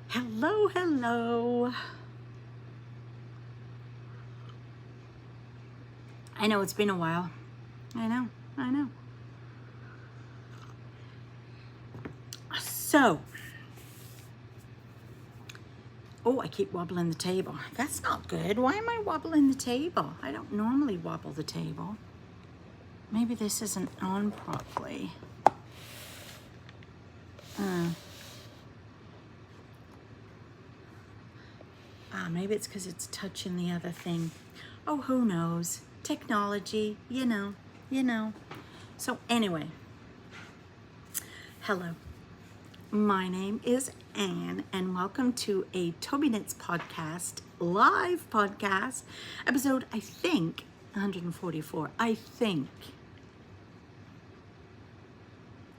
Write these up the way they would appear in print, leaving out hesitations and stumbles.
Hello, hello. I know it's been a while. I know. So, oh, I keep wobbling the table. That's not good. Why am I wobbling the table? I don't normally wobble the table. Maybe this isn't on properly. Maybe it's because it's touching the other thing. Oh, who knows? Technology, you know. So anyway, hello. My name is Anne, and welcome to a Tobyknits podcast, live podcast, episode, I think, 144. I think.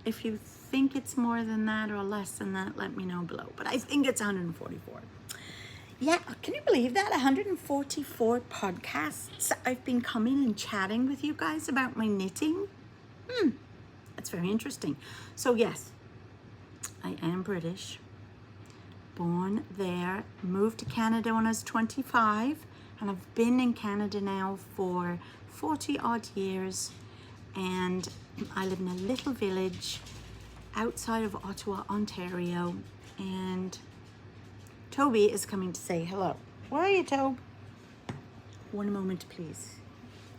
If you think it's more than that or less than that, let me know below. But I think it's 144. Yeah, can you believe that? 144 podcasts. I've been coming and chatting with you guys about my knitting. That's very interesting. So yes, I am British. Born there, moved to Canada when I was 25, and I've been in Canada now for 40 odd years. And I live in a little village outside of Ottawa, Ontario, and Toby is coming to say hello. Where are you, Tobe? One moment, please.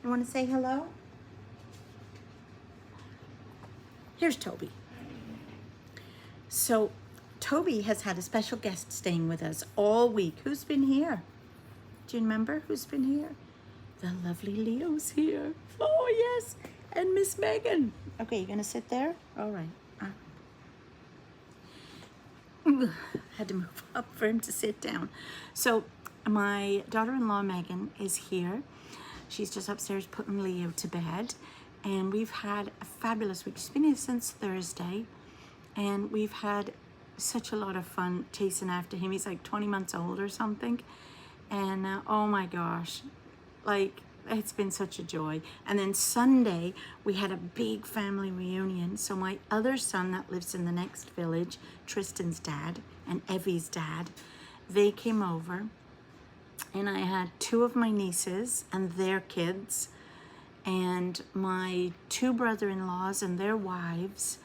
You want to say hello? Here's Toby. So, Toby has had a special guest staying with us all week. Who's been here? Do you remember who's been here? The lovely Leo's here. Oh, yes. And Miss Megan. Okay, you gonna sit there? All right. Had to move up for him to sit down. So my daughter-in-law Megan is here. She's just upstairs putting Leo to bed, and we've had a fabulous week. She's been here since Thursday, and we've had such a lot of fun chasing after him. He's like 20 months old or something, and oh my gosh, like it's been such a joy. And then Sunday we had a big family reunion. So my other son that lives in the next village, Tristan's dad and Evie's dad, they came over, and I had two of my nieces and their kids, and my two brother-in-laws and their wives,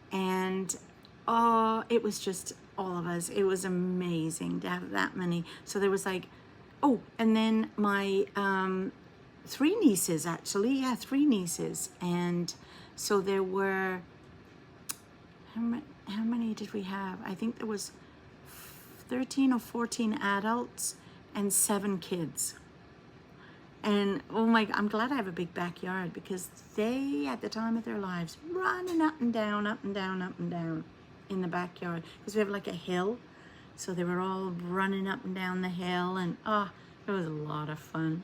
and oh, it was just all of us. It was amazing to have that many. So there was like, oh, and then my three nieces, actually. Yeah, three nieces. And so there were, how many did we have? I think there was 13 or 14 adults and 7 kids. And oh my, I'm glad I have a big backyard, because they, at the time of their lives, running up and down, up and down, up and down in the backyard. Because we have like a hill. So they were all running up and down the hill, and it was a lot of fun,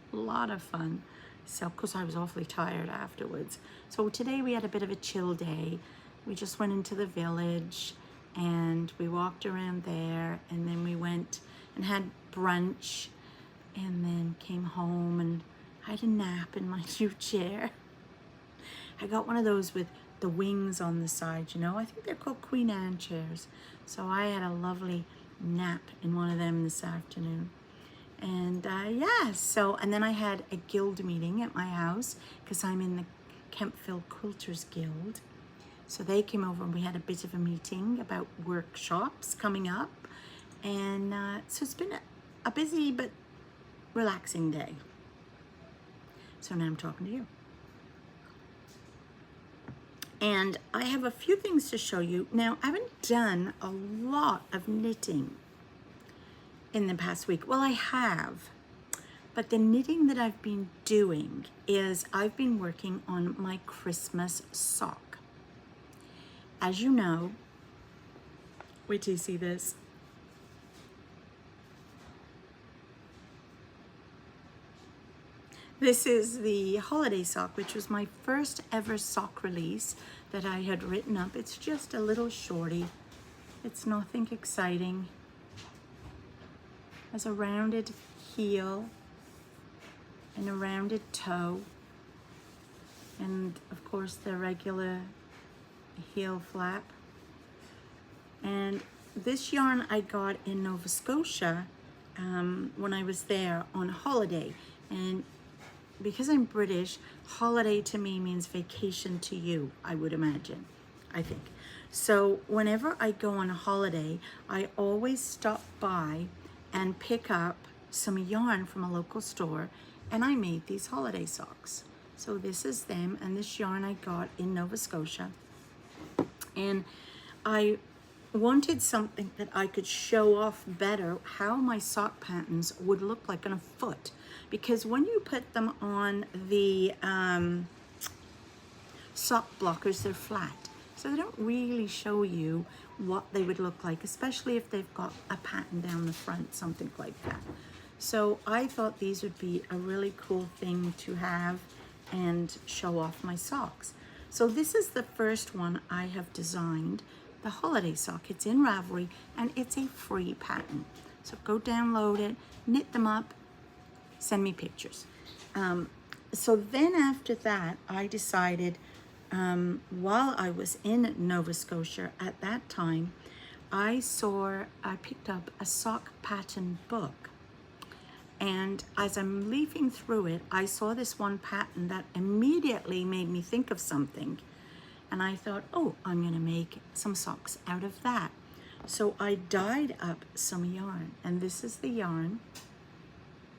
So, of course, I was awfully tired afterwards. So today we had a bit of a chill day. We just went into the village, and we walked around there, and then we went and had brunch, and then came home and had a nap in my new chair. I got one of those with the wings on the side, you know. I think they're called Queen Anne chairs. So I had a lovely nap in one of them this afternoon. And and then I had a guild meeting at my house, because I'm in the Kemptville Quilters Guild. So they came over and we had a bit of a meeting about workshops coming up. And so it's been a busy but relaxing day. So now I'm talking to you. And I have a few things to show you. Now, I haven't done a lot of knitting in the past week. Well, I have, but the knitting that I've been doing is I've been working on my Christmas sock. As you know, wait till you see this. This is the holiday sock, which was my first ever sock release that I had written up. It's just a little shorty. It's nothing exciting. Has a rounded heel and a rounded toe, and of course the regular heel flap. And this yarn I got in Nova Scotia when I was there on holiday. And because I'm British, holiday to me means vacation to you, I would imagine, I think. So whenever I go on a holiday, I always stop by and pick up some yarn from a local store, and I made these holiday socks. So this is them, and this yarn I got in Nova Scotia. And I wanted something that I could show off better how my sock patterns would look like on a foot. Because when you put them on the sock blockers, they're flat. So they don't really show you what they would look like, especially if they've got a pattern down the front, something like that. So I thought these would be a really cool thing to have and show off my socks. So this is the first one I have designed, the holiday sock. It's in Ravelry and it's a free pattern. So go download it, knit them up, send me pictures. So then after that, I decided while I was in Nova Scotia at that time, I picked up a sock pattern book. And as I'm leafing through it, I saw this one pattern that immediately made me think of something. And I thought, oh, I'm gonna make some socks out of that. So I dyed up some yarn, and this is the yarn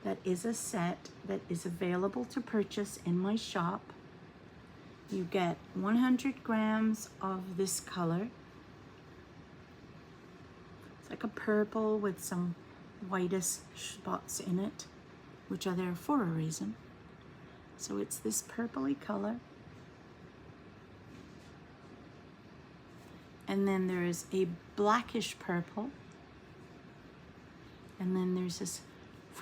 that is a set that is available to purchase in my shop. You get 100 grams of this color. It's like a purple with some whitest spots in it, which are there for a reason. So it's this purpley color. And then there is a blackish purple. And then there's this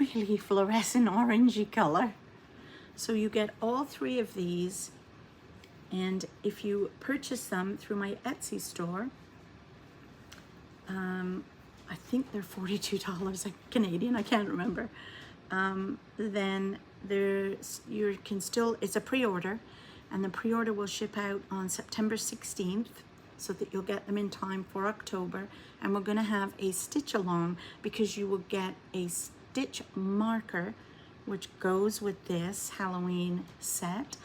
really fluorescent orangey color. So you get all three of these, and if you purchase them through my Etsy store, I think they're $42 Canadian, I can't remember. Then it's a pre-order, and the pre-order will ship out on September 16th, so that you'll get them in time for October. And we're gonna have a stitch along, because you will get a stitch marker, which goes with this Halloween set,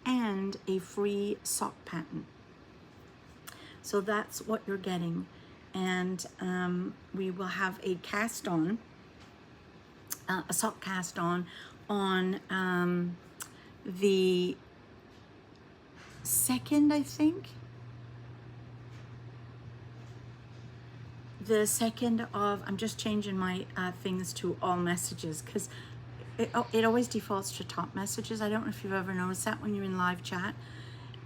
and a free sock pattern. So that's what you're getting. And we will have a cast on, a sock cast on the 2nd, I think. The 2nd of, I'm just changing my things to all messages, because it always defaults to top messages. I don't know if you've ever noticed that when you're in live chat.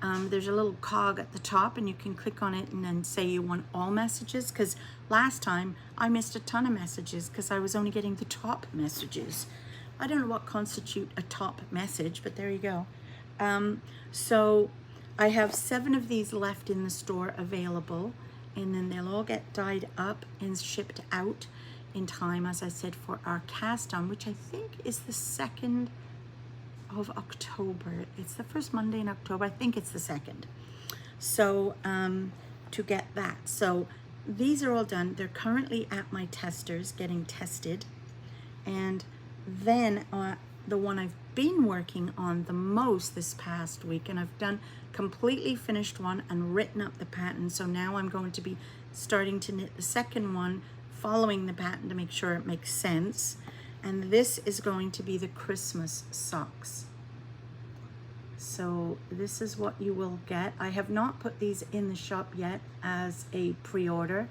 There's a little cog at the top, and you can click on it and then say you want all messages, because last time I missed a ton of messages because I was only getting the top messages. I don't know what constitute a top message, but there you go. So I have 7 of these left in the store available, and then they'll all get dyed up and shipped out in time, as I said, for our cast on, which I think is the 2nd of October. It's the first Monday in October. I think it's the 2nd. So to get that. So these are all done. They're currently at my testers getting tested. And then the one I've been working on the most this past week, and I've done completely finished one and written up the pattern. So now I'm going to be starting to knit the second one, following the pattern to make sure it makes sense. And this is going to be the Christmas socks. So this is what you will get. I have not put these in the shop yet as a pre-order.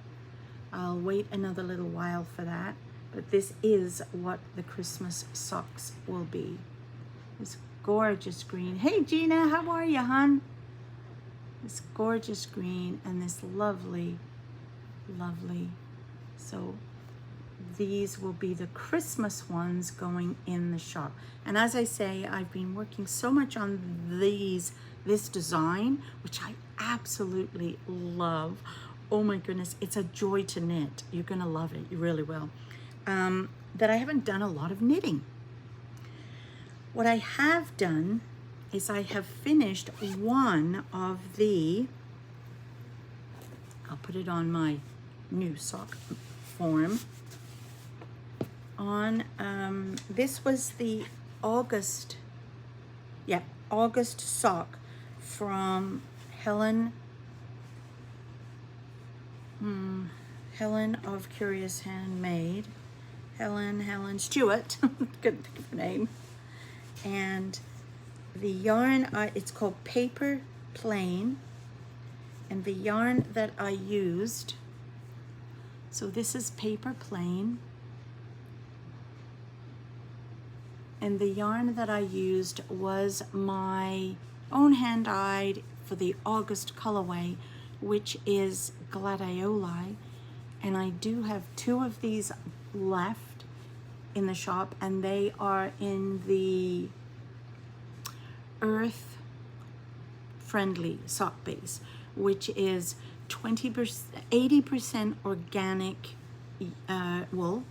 I'll wait another little while for that. But this is what the Christmas socks will be. This gorgeous green. Hey Gina, how are you, hon? This gorgeous green and this lovely, lovely. So these will be the Christmas ones going in the shop. And as I say, I've been working so much on this design, which I absolutely love. Oh my goodness, it's a joy to knit. You're gonna love it, you really will. That I haven't done a lot of knitting. What I have done is I have finished one of the, I'll put it on my new sock form. On this was the August sock from Helen of Curious Handmade. Helen Stewart, couldn't think of her name. And the yarn, it's called Paper Plain, and the yarn that I used, so this is Paper Plain, and the yarn that I used was my own hand-dyed for the August colorway, which is Gladioli, and I do have 2 of these left in the shop, and they are in the earth friendly sock base, which is 80% organic wool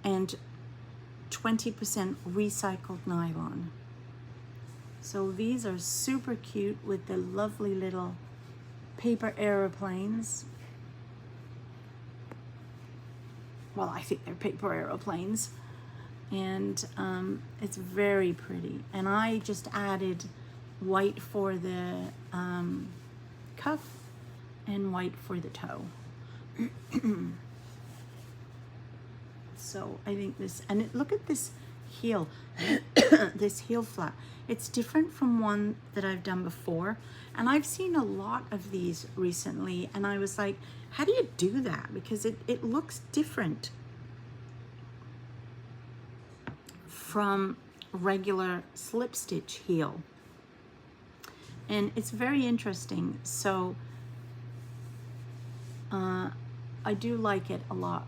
and 20% recycled nylon. So these are super cute with the lovely little paper aeroplanes. Well, I think they're paper aeroplanes, and it's very pretty. And I just added white for the cuff and white for the toe. So I think this, and look at this heel, this heel flap. It's different from one that I've done before, and I've seen a lot of these recently, and I was like, how do you do that? Because it looks different from regular slip stitch heel, and it's very interesting. So I do like it a lot.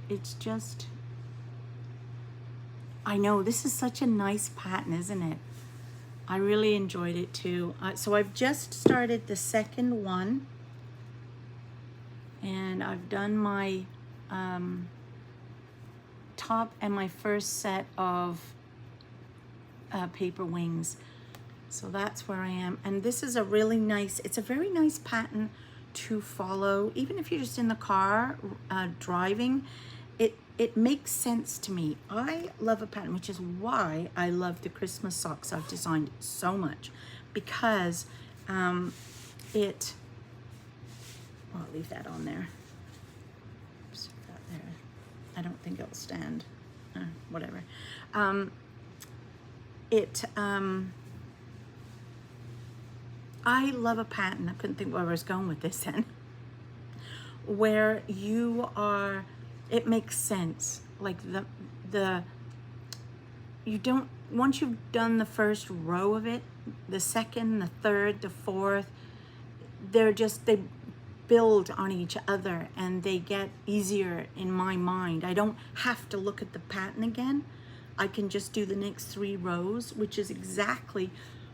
It's just, I know this is such a nice pattern, isn't it? I really enjoyed it too. So I've just started the second one, and I've done my top and my first set of paper wings. So that's where I am. And this is a really nice, it's a very nice pattern to follow, even if you're just in the car driving. It makes sense to me. I love a pattern, which is why I love the Christmas socks I've designed so much, because well, I'll leave that on there. Oops, that there. I don't think it'll stand. Whatever. I love a pattern. I couldn't think where I was going with this then. Where you are, it makes sense. Like you don't, once you've done the first row of it, the second, the third, the fourth, they build on each other and they get easier in my mind. I don't have to look at the pattern again. I can just do the next 3 rows, which is exactly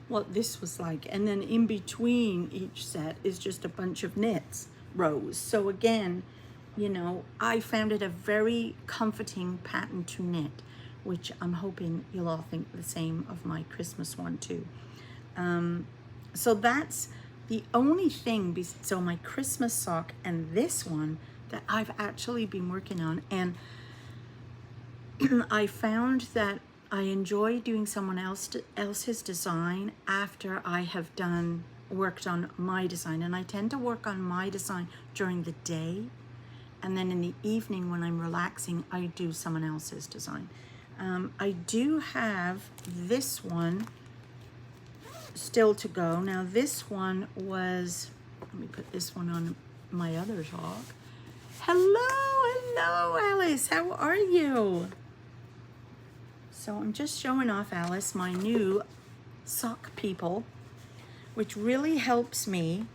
what this was like. And then in between each set is just a bunch of knits rows. So again, you know, I found it a very comforting pattern to knit, which I'm hoping you'll all think the same of my Christmas one too. So that's the only thing, so my Christmas sock and this one, that I've actually been working on. And I found that I enjoy doing someone else's design after I have worked on my design. And I tend to work on my design during the day, and then in the evening when I'm relaxing, I do someone else's design. I do have this one still to go. Now this one was, let me put this one on my other sock. Hello, Alice, how are you? So I'm just showing off, Alice, my new sock people, which really helps me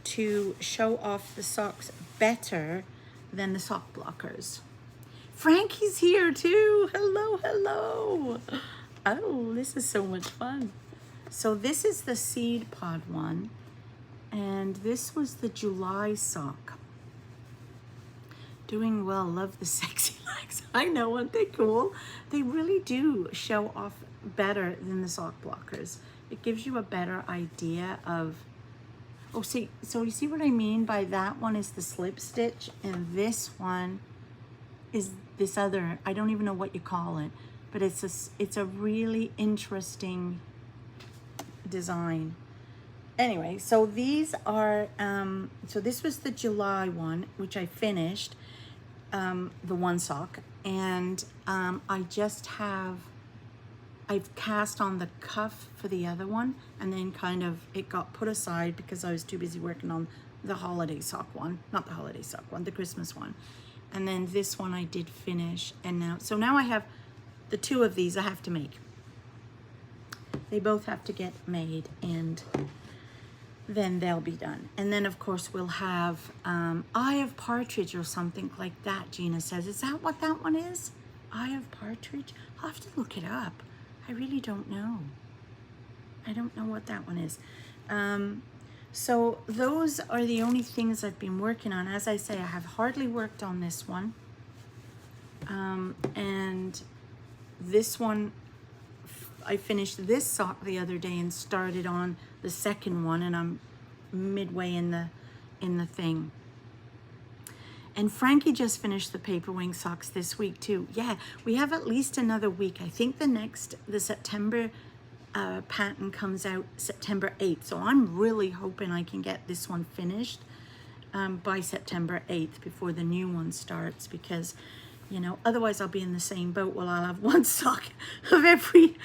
to show off the socks better than the sock blockers. Frankie's here too. Hello. Oh, this is so much fun. So this is the seed pod one, and this was the July sock. Doing well, love the sexy legs. I know, aren't they cool? They really do show off better than the sock blockers. It gives you a better idea of Oh, see, so you see what I mean by that one is the slip stitch, and this one is this other, I don't even know what you call it, but it's a really interesting design. Anyway, so these are, so this was the July one, which I finished, the one sock, and I've cast on the cuff for the other one, and then kind of it got put aside because I was too busy working on the holiday sock one, not the holiday sock one, the Christmas one. And then this one I did finish, and now I have the two of these I have to make. They both have to get made, and then they'll be done. And then of course we'll have Eye of Partridge or something like that, Gina says. Is that what that one is? Eye of Partridge? I'll have to look it up. I really don't know. I don't know what that one is. So those are the only things I've been working on. As I say, I have hardly worked on this one. And this one, I finished this sock the other day and started on the second one, and I'm midway in the thing. And Frankie just finished the paper wing socks this week too. Yeah, we have at least another week. I think the September pattern comes out September 8th. So I'm really hoping I can get this one finished by September 8th before the new one starts, because, you know, otherwise I'll be in the same boat. Well, I'll have one sock of every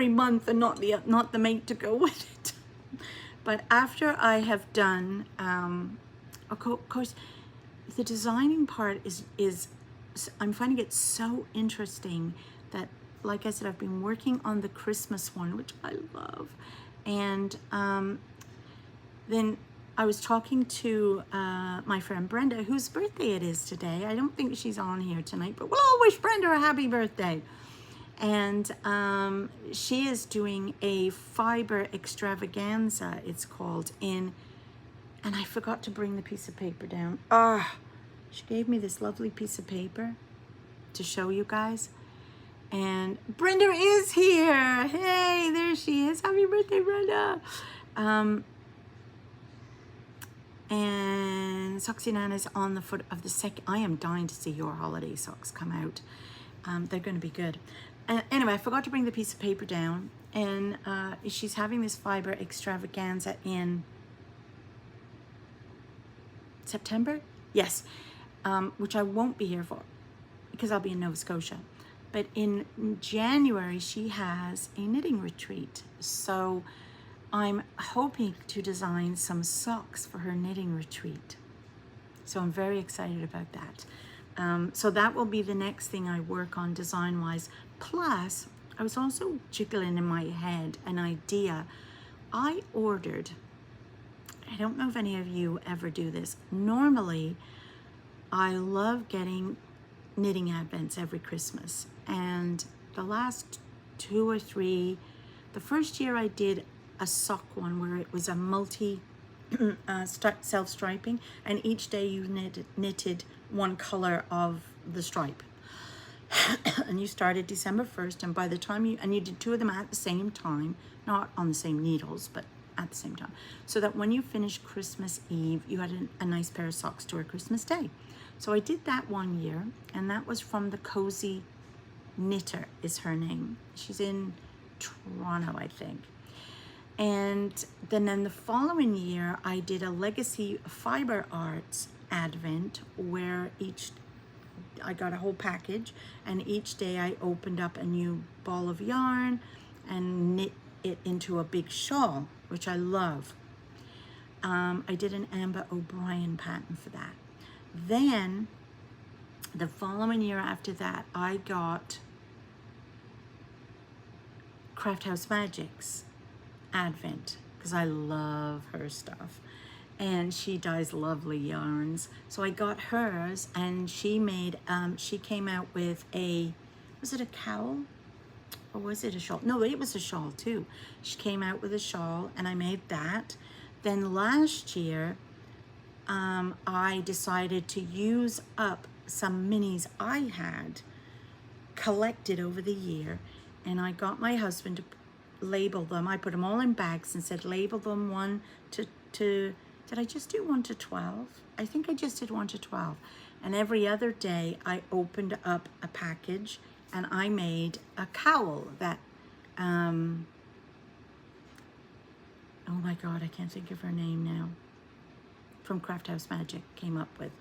month and not the mate to go with it. But after I have done, of course, the designing part is I'm finding it so interesting that, like I said, I've been working on the Christmas one, which I love. And then I was talking to my friend Brenda, whose birthday it is today. I don't think she's on here tonight, but we'll all wish Brenda a happy birthday. And she is doing a fiber extravaganza, it's called, and I forgot to bring the piece of paper down. She gave me this lovely piece of paper to show you guys. And Brenda is here. Hey, there she is. Happy birthday, Brenda. And Soxy Nana is on the foot of the second. I am dying to see your holiday socks come out. They're going to be good. Anyway, I forgot to bring the piece of paper down, and she's having this fiber extravaganza in September? Yes, which I won't be here for because I'll be in Nova Scotia. But in January, she has a knitting retreat. So I'm hoping to design some socks for her knitting retreat. So I'm very excited about that. So that will be the next thing I work on design-wise. Plus, I was also jiggling in my head an idea. I ordered, I don't know if any of you ever do this. Normally, I love getting knitting advents every Christmas. And the last 2 or 3, the first year I did a sock one where it was a multi self-striping, and each day you knitted one color of the stripe. And you started December 1st, and by the time you did 2 of them at the same time, not on the same needles, but at the same time, so that when you finished Christmas Eve, you had a nice pair of socks to Christmas Day. So I did that one year, and that was from the Cozy Knitter is her name. She's in Toronto, I think. And then the following year, I did a Legacy Fiber Arts Advent where I got a whole package, and each day I opened up a new ball of yarn and knit it into a big shawl, which I love. I did an Amber O'Brien pattern for that. Then the following year after that, I got Craft House Magic's Advent because I love her stuff, and she dyes lovely yarns. So I got hers, and she made she came out with was it a cowl or was it a shawl? No, it was a shawl too. She came out with a shawl, and I made that. Then last year I decided to use up some minis I had collected over the year, and I got my husband to label them. I put them all in bags and said label them 1 to did I just do 1 to 12? I think I just did 1 to 12. And every other day I opened up a package and I made a cowl that oh my God, I can't think of her name now, from Craft House Magic came up with.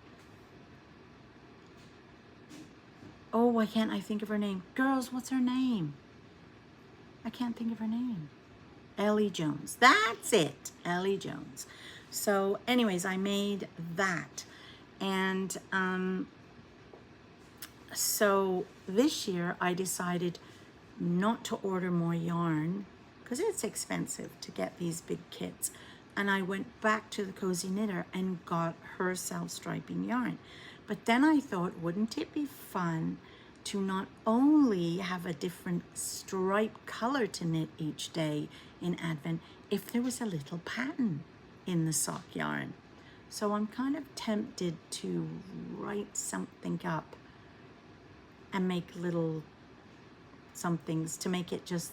Oh, why can't I think of her name? Girls, what's her name? I can't think of her name. Ellie Jones. That's it. Ellie Jones. So anyways, I made that. And so this year I decided not to order more yarn because it's expensive to get these big kits. And I went back to the Cozy Knitter and got her self-striping yarn. But then I thought, wouldn't it be fun to not only have a different stripe color to knit each day in Advent, if there was a little pattern in the sock yarn. So I'm kind of tempted to write something up and make little somethings to make it just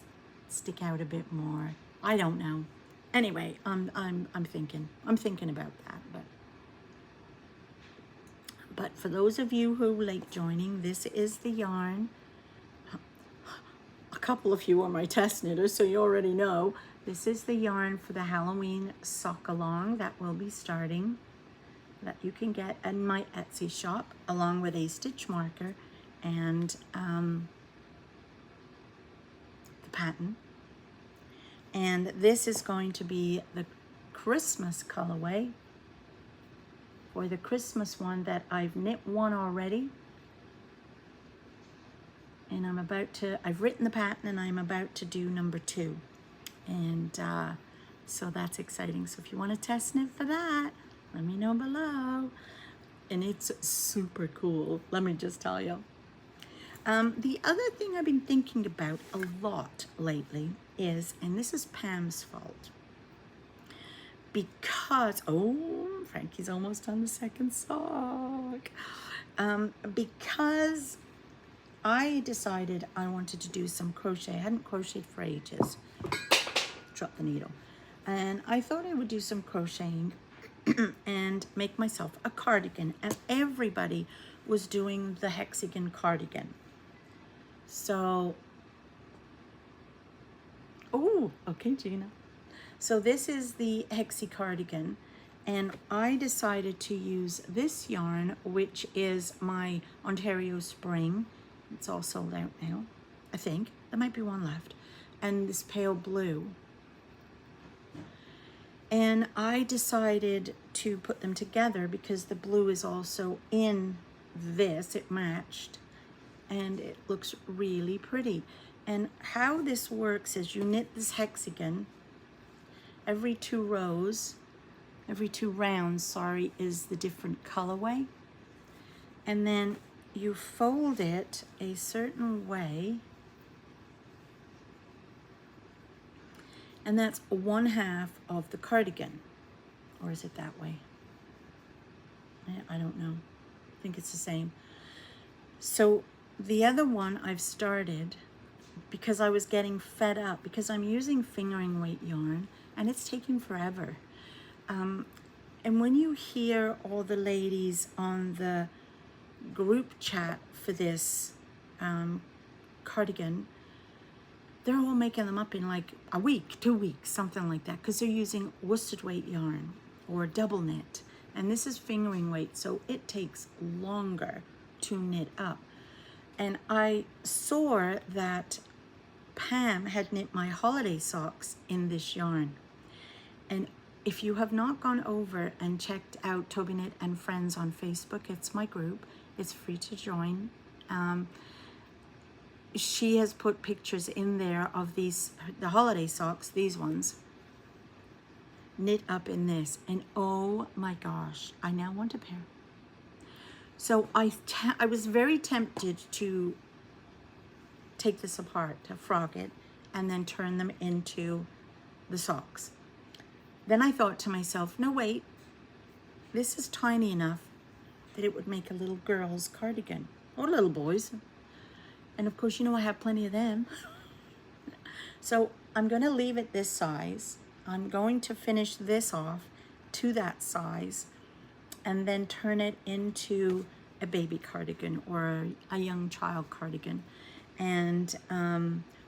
stick out a bit more. I don't know. Anyway, I'm thinking about that. But for those of you who like joining, this is the yarn. A couple of you are my test knitters, so you already know. This is the yarn for the Halloween sock along that will be starting, that you can get in my Etsy shop, along with a stitch marker and the pattern. And this is going to be the Christmas colorway, or the Christmas one that I've knit one already. And I've written the pattern and I'm about to do number 2. And so that's exciting. So if you want to test knit for that, let me know below. And it's super cool, let me just tell you. The other thing I've been thinking about a lot lately is, and this is Pam's fault, because, oh, Frankie's almost on the second sock. Because I decided I wanted to do some crochet. I hadn't crocheted for ages. Drop the needle. And I thought I would do some crocheting and make myself a cardigan. And everybody was doing the hexagon cardigan. So, oh, okay, Gina. So this is the hexi cardigan, and I decided to use this yarn, which is my Ontario Spring. It's all sold out now, I think. There might be one left. And this pale blue. And I decided to put them together because the blue is also in this. It matched, and it looks really pretty. And how this works is you knit this hexagon. Every 2 rows, every 2 rounds, sorry, is the different colorway. And then you fold it a certain way. And that's 1/2 of the cardigan. Or is it that way? I don't know. I think it's the same. So the other one I've started because I was getting fed up, because I'm using fingering weight yarn and it's taking forever. And when you hear all the ladies on the group chat for this cardigan, they're all making them up in like a week, 2 weeks, something like that, because they're using worsted weight yarn or double knit. And this is fingering weight, so it takes longer to knit up. And I saw that Pam had knit my holiday socks in this yarn. And if you have not gone over and checked out Tobyknit and Friends on Facebook, it's my group. It's free to join. She has put pictures in there of these, the holiday socks, these ones, knit up in this. And oh my gosh, I now want a pair. So I was very tempted to take this apart, to frog it, and then turn them into the socks. Then I thought to myself, no, wait, this is tiny enough that it would make a little girl's cardigan, or little boys. And of course, you know, I have plenty of them. So I'm going to leave it this size. I'm going to finish this off to that size and then turn it into a baby cardigan or a young child cardigan. And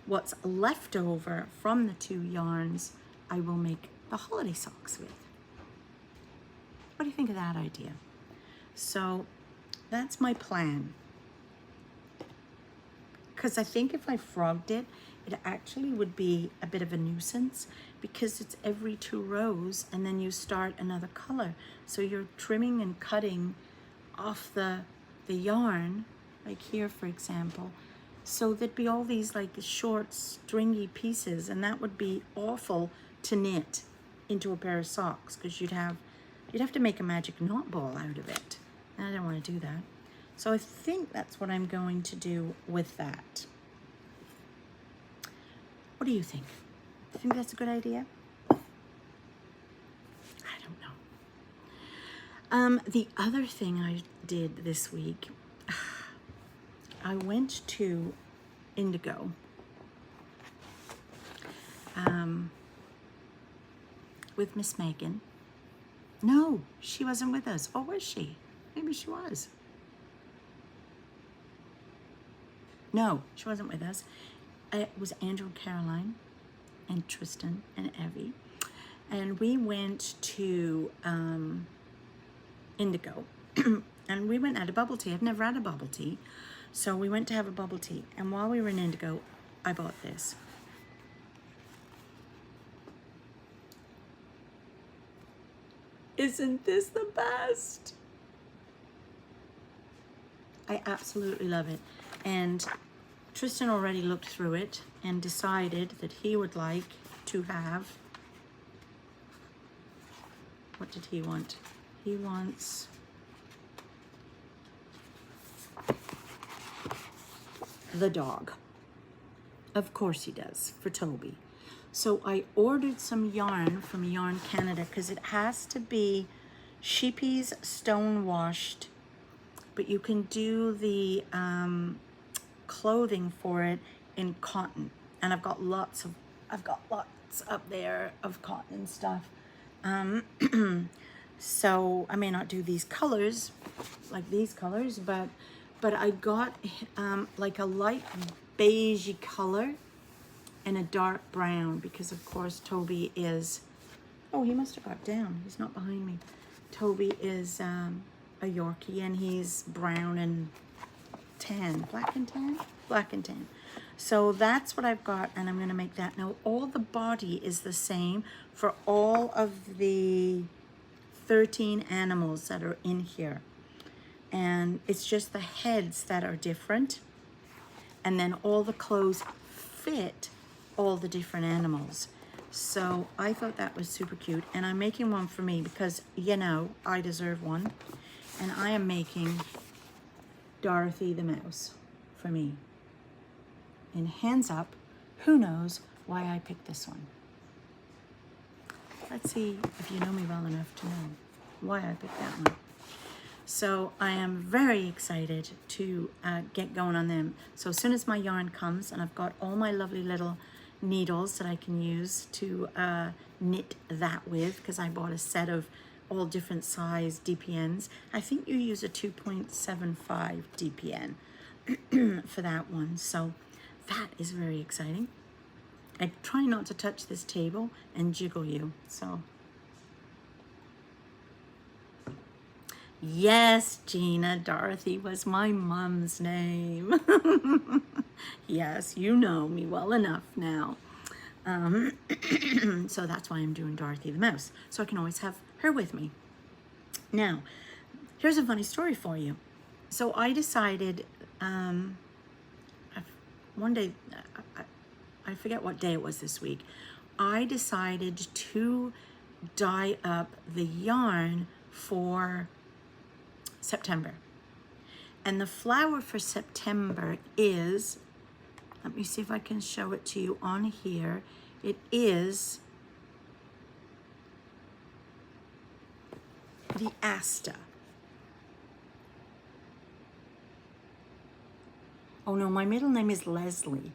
what's left over from the 2 yarns, I will make the holiday socks with. What do you think of that idea? So that's my plan. Because I think if I frogged it, it actually would be a bit of a nuisance because it's every 2 rows and then you start another color. So you're trimming and cutting off the yarn, like here, for example. So there'd be all these like short, stringy pieces, and that would be awful to knit into a pair of socks because you'd have to make a magic knot ball out of it. And I don't want to do that. So I think that's what I'm going to do with that. What do you think? Do you think that's a good idea? I don't know. The other thing I did this week, I went to Indigo. With Miss Megan. No, she wasn't with us. Or was she? Maybe she was. No, she wasn't with us. It was Andrew and Caroline and Tristan and Evie. And we went to Indigo. And we went and had a bubble tea. I've never had a bubble tea. So we went to have a bubble tea. And while we were in Indigo, I bought this. Isn't this the best? I absolutely love it. And Tristan already looked through it and decided that he would like to have, what did he want? He wants the dog. Of course he does, for Toby. So I ordered some yarn from Yarn Canada because it has to be Sheepy's stone washed, but you can do the clothing for it in cotton. And I've got lots up there of cotton stuff. So I may not do these colors, like these colors, but I got like a light beige color and a dark brown because of course Toby is, oh, he must have got down. He's not behind me. Toby is a Yorkie and he's brown and tan, black and tan. So that's what I've got, and I'm gonna make that. Now all the body is the same for all of the 13 animals that are in here. And it's just the heads that are different. And then all the clothes fit all the different animals. So I thought that was super cute. And I'm making one for me because, you know, I deserve one. And I am making Dorothy the mouse for me. And hands up, who knows why I picked this one? Let's see if you know me well enough to know why I picked that one. So I am very excited to get going on them. So as soon as my yarn comes and I've got all my lovely little needles that I can use to knit that with, because I bought a set of all different size DPNs. I think you use a 2.75 DPN for that one. So that is very exciting. I try not to touch this table and jiggle you, so. Yes, Gina, Dorothy was my mom's name. Yes, you know me well enough now. So that's why I'm doing Dorothy the mouse, so I can always have her with me. Now, here's a funny story for you. So I decided, one day, I forget what day it was this week, I decided to dye up the yarn for September. And the flower for September is, let me see if I can show it to you on here. It is the Asta. Oh no, my middle name is Leslie.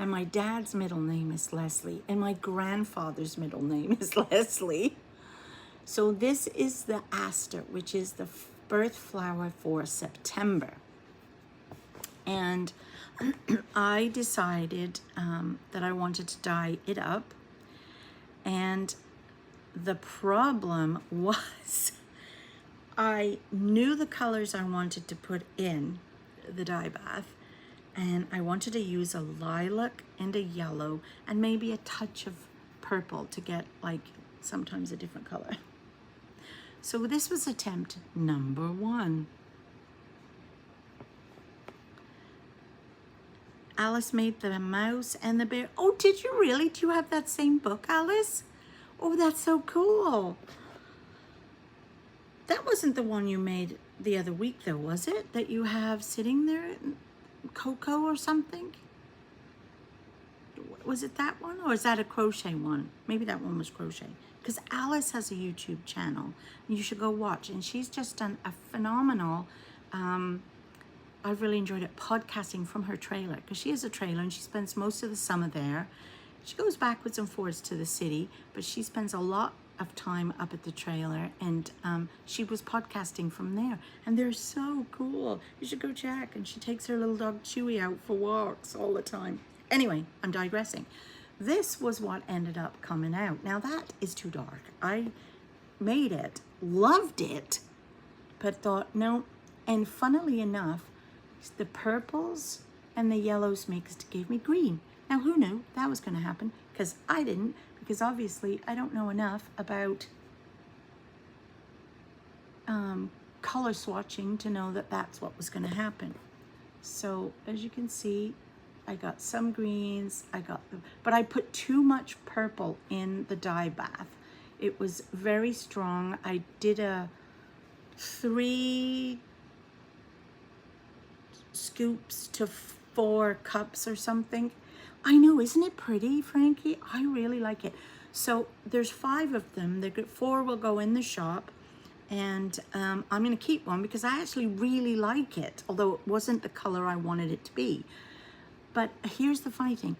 and my dad's middle name is Leslie, and my grandfather's middle name is Leslie. So this is the aster, which is the birth flower for September. And I decided that I wanted to dye it up. And the problem was I knew the colors I wanted to put in the dye bath. And I wanted to use a lilac and a yellow and maybe a touch of purple to get like sometimes a different color. So this was attempt number 1. Alice made the mouse and the bear. Oh, did you really? Do you have that same book, Alice? Oh, that's so cool. That wasn't the one you made the other week though, was it? That you have sitting there, Coco or something? Was it that one, or is that a crochet one? Maybe that one was crochet. Because Alice has a YouTube channel. You should go watch. And she's just done a phenomenal, I've really enjoyed it, podcasting from her trailer. Because she has a trailer and she spends most of the summer there. She goes backwards and forwards to the city, but she spends a lot of time up at the trailer. And she was podcasting from there. And they're so cool. You should go check. And she takes her little dog Chewy out for walks all the time. Anyway, I'm digressing. This was what ended up coming out. Now that is too dark. I made it, loved it, but thought no. And funnily enough, the purples and the yellows mixed gave me green. Now who knew that was going to happen? Because I didn't, because obviously I don't know enough about color swatching to know that that's what was going to happen. So as you can see, I got some greens, but I put too much purple in the dye bath. It was very strong. I did a 3 scoops to 4 cups or something. I know, isn't it pretty, Frankie? I really like it. So there's 5 of them. 4 will go in the shop. And I'm going to keep one because I actually really like it, although it wasn't the color I wanted it to be. But here's the funny thing.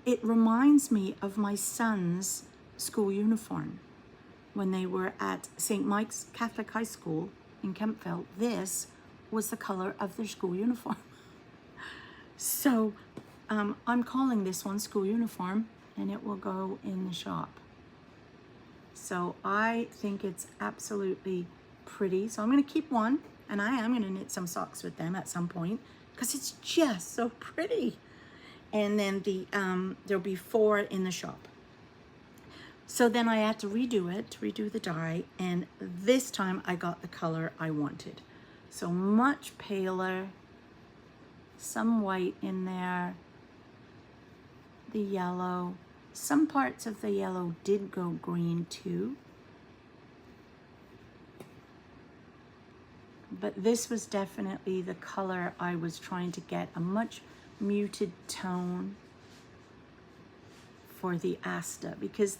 It reminds me of my son's school uniform. When they were at St. Mike's Catholic High School in Kempville, this was the color of their school uniform. So I'm calling this one school uniform, and it will go in the shop. So I think it's absolutely pretty. So I'm going to keep one, and I am going to knit some socks with them at some point, because it's just so pretty. And then there'll be 4 in the shop. So then I had to redo the dye, and this time I got the color I wanted. So much paler, some white in there, the yellow. Some parts of the yellow did go green too. But this was definitely the color I was trying to get, a much muted tone for the asta, because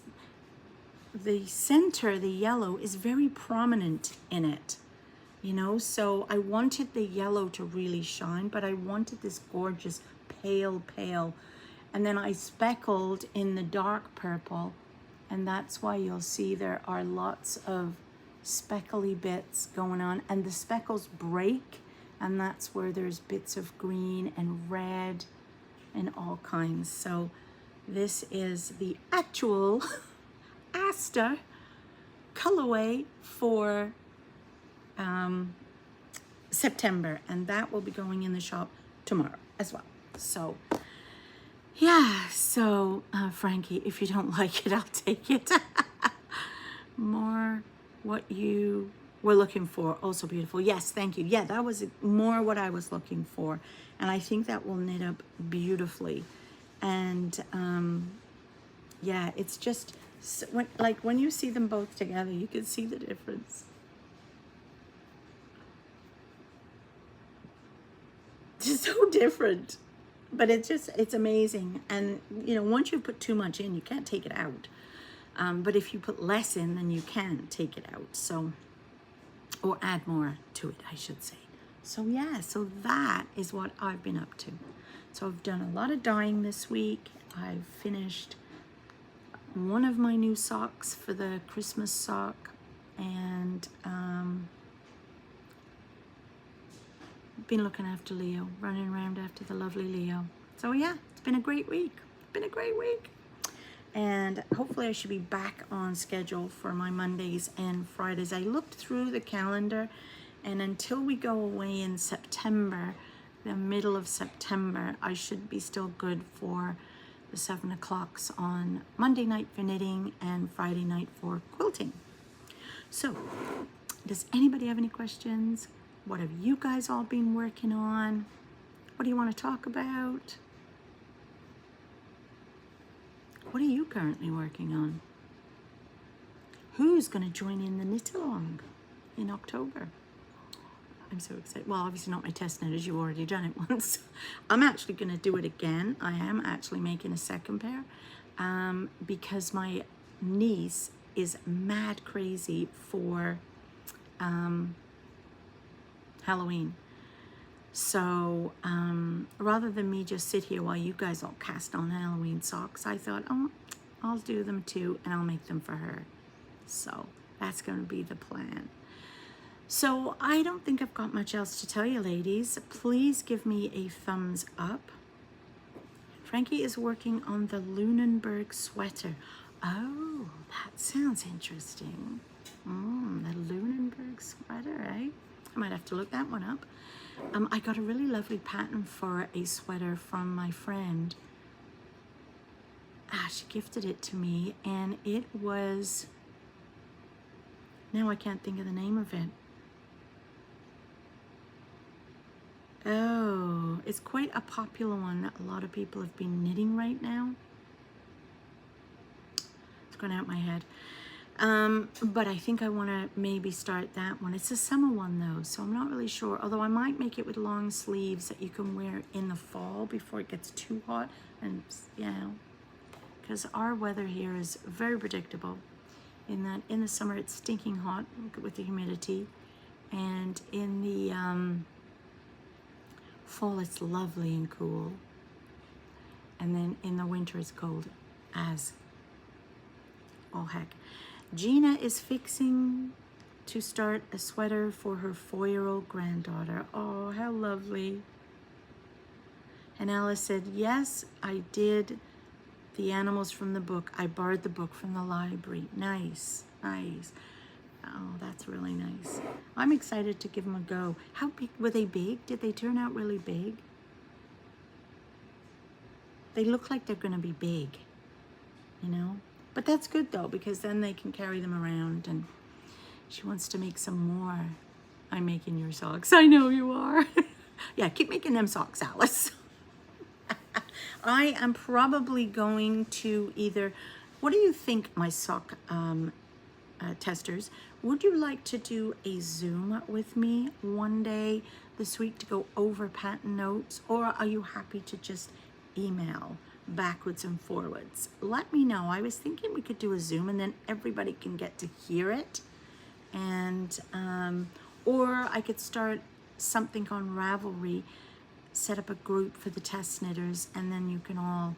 the center, the yellow, is very prominent in it, you know? So I wanted the yellow to really shine, but I wanted this gorgeous pale. And then I speckled in the dark purple, and that's why you'll see there are lots of speckly bits going on, and the speckles break, and that's where there's bits of green and red and all kinds. So this is the actual Asta colorway for September, and that will be going in the shop tomorrow as well. So yeah, so Frankie, if you don't like it, I'll take it. More what you were looking for. Also beautiful. Yes, thank you. Yeah, that was more what I was looking for. And I think that will knit up beautifully. And yeah, it's just, when you see them both together, you can see the difference. It's so different. But it's amazing. And, you know, once you put too much in, you can't take it out. But if you put less in, then you can take it out. So, or add more to it, I should say. So yeah, so that is what I've been up to. So I've done a lot of dyeing this week. I've finished one of my new socks for the Christmas sock, and been looking after Leo, running around after the lovely Leo. So yeah, it's been a great week. It's been a great week. And hopefully I should be back on schedule for my Mondays and Fridays. I looked through the calendar, and until we go away in September, the middle of September, I should be still good for the 7 o'clocks on Monday night for knitting and Friday night for quilting. So, does anybody have any questions? What have you guys all been working on? What do you want to talk about? What are you currently working on? Who's going to join in the knit along in October? I'm so excited. Well, obviously not my test knitters. You've already done it once. I'm actually going to do it again. I am actually making a second pair because my niece is mad crazy for Halloween. So rather than me just sit here while you guys all cast on Halloween socks, I thought, oh, I'll do them too, and I'll make them for her. So that's going to be the plan. So I don't think I've got much else to tell you, ladies. Please give me a thumbs up. Frankie is working on the Lunenburg sweater. Oh, that sounds interesting. The Lunenburg sweater, eh? I might have to look that one up. I got a really lovely pattern for a sweater from my friend. She gifted it to me, and it was, now I can't think of the name of it. Oh, it's quite a popular one that a lot of people have been knitting right now. It's gone out my head. But I think I want to maybe start that one. It's a summer one though, so I'm not really sure. Although I might make it with long sleeves that you can wear in the fall before it gets too hot. And, you know, because our weather here is very predictable. In that in the summer it's stinking hot with the humidity. And in the fall it's lovely and cool. And then in the winter it's cold as all heck. Gina is fixing to start a sweater for her 4-year-old granddaughter. Oh, how lovely. And Alice said, yes, I did the animals from the book. I borrowed the book from the library. Nice, nice. Oh, that's really nice. I'm excited to give them a go. How big, were they big? Did they turn out really big? They look like they're gonna be big, you know? But that's good though, because then they can carry them around, and she wants to make some more. I'm making your socks. I know you are. Yeah, keep making them socks, Alice. I am probably going to either, what do you think, my sock testers? Would you like to do a Zoom with me one day this week to go over pattern notes, or are you happy to just email backwards and forwards? Let me know. I was thinking we could do a Zoom and then everybody can get to hear it, and or I could start something on Ravelry, set up a group for the test knitters, and then you can all,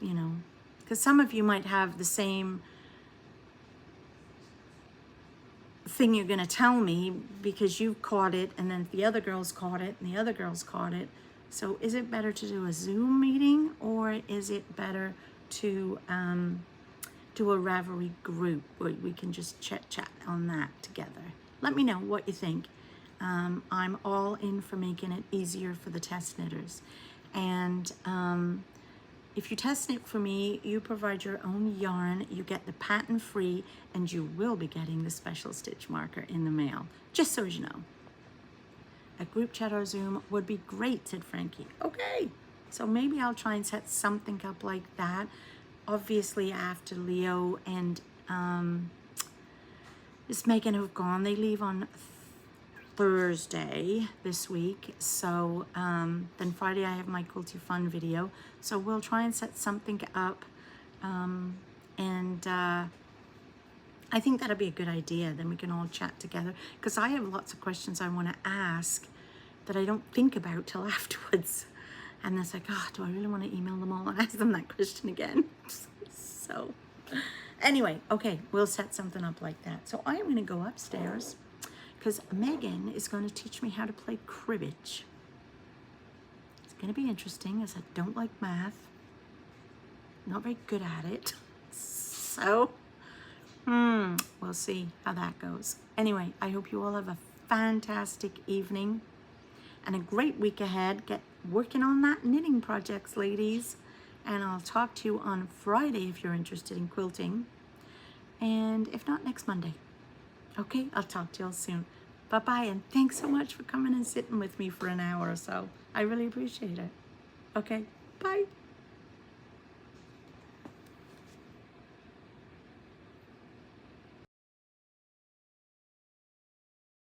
you know, because some of you might have the same thing you're going to tell me because you've caught it, and then the other girls caught it, and the other girls caught it. So is it better to do a Zoom meeting, or is it better to do a Ravelry group where we can just chat on that together? Let me know what you think. I'm all in for making it easier for the test knitters. And if you test knit for me, you provide your own yarn, you get the pattern free, and you will be getting the special stitch marker in the mail, just so you know. A group chat or Zoom would be great, said Frankie. Okay, so maybe I'll try and set something up like that. Obviously after Leo and Miss Megan have gone. They leave on Thursday this week. So then Friday I have my Quilty Fun video. So we'll try and set something up. I think that'll be a good idea. Then we can all chat together, because I have lots of questions I want to ask that I don't think about till afterwards. And it's like, oh, do I really want to email them all and ask them that question again? So anyway, okay, we'll set something up like that. So I am going to go upstairs because Megan is going to teach me how to play cribbage. It's going to be interesting as I don't like math. Not very good at it. So, we'll see how that goes. Anyway, I hope you all have a fantastic evening and a great week ahead. Get working on that knitting projects, ladies. And I'll talk to you on Friday if you're interested in quilting. And if not, next Monday. Okay, I'll talk to you all soon. Bye-bye, and thanks so much for coming and sitting with me for an hour or so. I really appreciate it. Okay, bye.